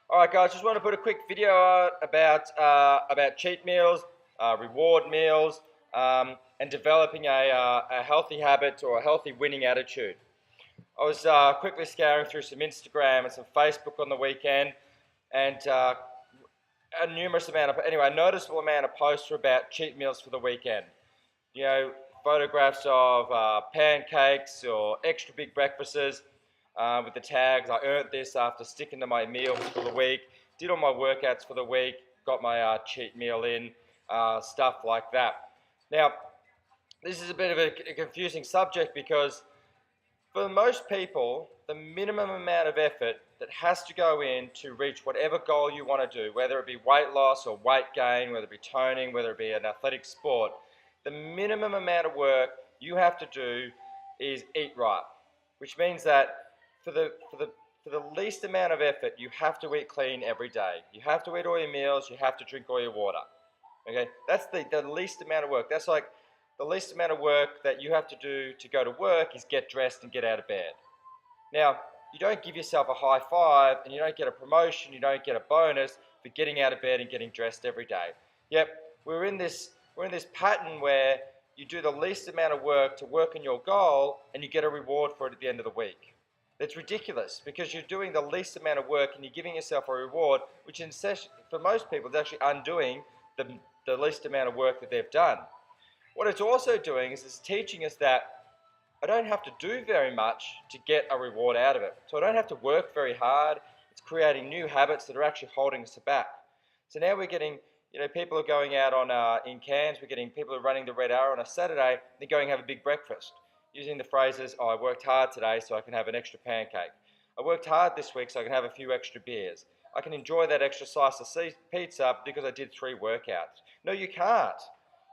Alright guys, just want to put a quick video out about cheat meals, reward meals, and developing a healthy habit or a healthy winning attitude. I was quickly scouring through some Instagram and some Facebook on the weekend, and a noticeable amount of posts were about cheat meals for the weekend. You know, photographs of pancakes or extra big breakfasts with the tags. I earned this after sticking to my meals for the week, did all my workouts for the week, got my cheat meal in, stuff like that. Now, this is a bit of a confusing subject because for most people, the minimum amount of effort that has to go in to reach whatever goal you want to do, whether it be weight loss or weight gain, whether it be toning, whether it be an athletic sport, the minimum amount of work you have to do is eat right, which means that for the least amount of effort, you have to eat clean every day. You have to eat all your meals, you have to drink all your water. Okay, that's the least amount of work. That's like the least amount of work that you have to do to go to work is get dressed and get out of bed. Now, you don't give yourself a high five and you don't get a promotion, you don't get a bonus for getting out of bed and getting dressed every day. Yep, we're in this pattern where you do the least amount of work to work on your goal and you get a reward for it at the end of the week. That's ridiculous because you're doing the least amount of work and you're giving yourself a reward, which for most people is actually undoing the least amount of work that they've done. What it's also doing is it's teaching us that I don't have to do very much to get a reward out of it. So I don't have to work very hard. It's creating new habits that are actually holding us back. So now we're getting, people are going out on in Cairns. We're getting people who are running the Red Hour on a Saturday. They're going to have a big breakfast, using the phrases, "Oh, I worked hard today, so I can have an extra pancake. I worked hard this week, so I can have a few extra beers. I can enjoy that extra slice of pizza because I did 3 workouts." No, you can't.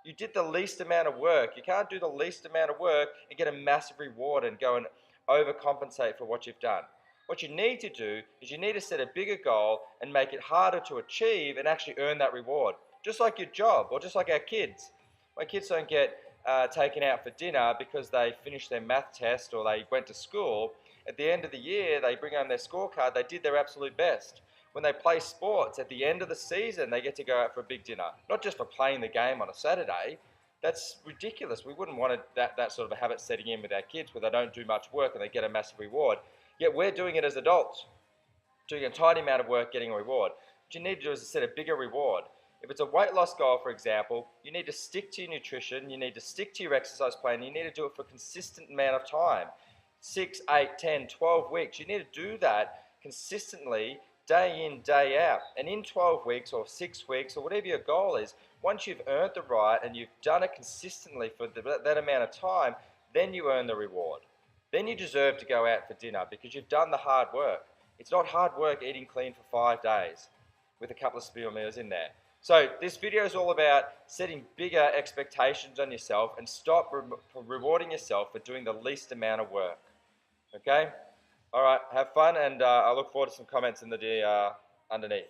You did the least amount of work. You can't do the least amount of work and get a massive reward and go and overcompensate for what you've done. What you need to do is you need to set a bigger goal and make it harder to achieve and actually earn that reward. Just like your job or just like our kids. My kids don't get taken out for dinner because they finished their math test or they went to school. At the end of the year, they bring home their scorecard. They did their absolute best. When they play sports, at the end of the season, they get to go out for a big dinner. Not just for playing the game on a Saturday. That's ridiculous. We wouldn't want that sort of a habit setting in with our kids where they don't do much work and they get a massive reward. Yet we're doing it as adults, doing a tiny amount of work, getting a reward. What you need to do is set a bigger reward. If it's a weight loss goal, for example, you need to stick to your nutrition, you need to stick to your exercise plan, you need to do it for a consistent amount of time. 6, 8, 10, 12 weeks. You need to do that consistently, day in, day out. And in 12 weeks or 6 weeks or whatever your goal is, once you've earned the right and you've done it consistently for that amount of time, then you earn the reward. Then you deserve to go out for dinner because you've done the hard work. It's not hard work eating clean for 5 days with a couple of spiel meals in there. So this video is all about setting bigger expectations on yourself and stop rewarding yourself for doing the least amount of work. Okay? All right, have fun, and I look forward to some comments in the underneath.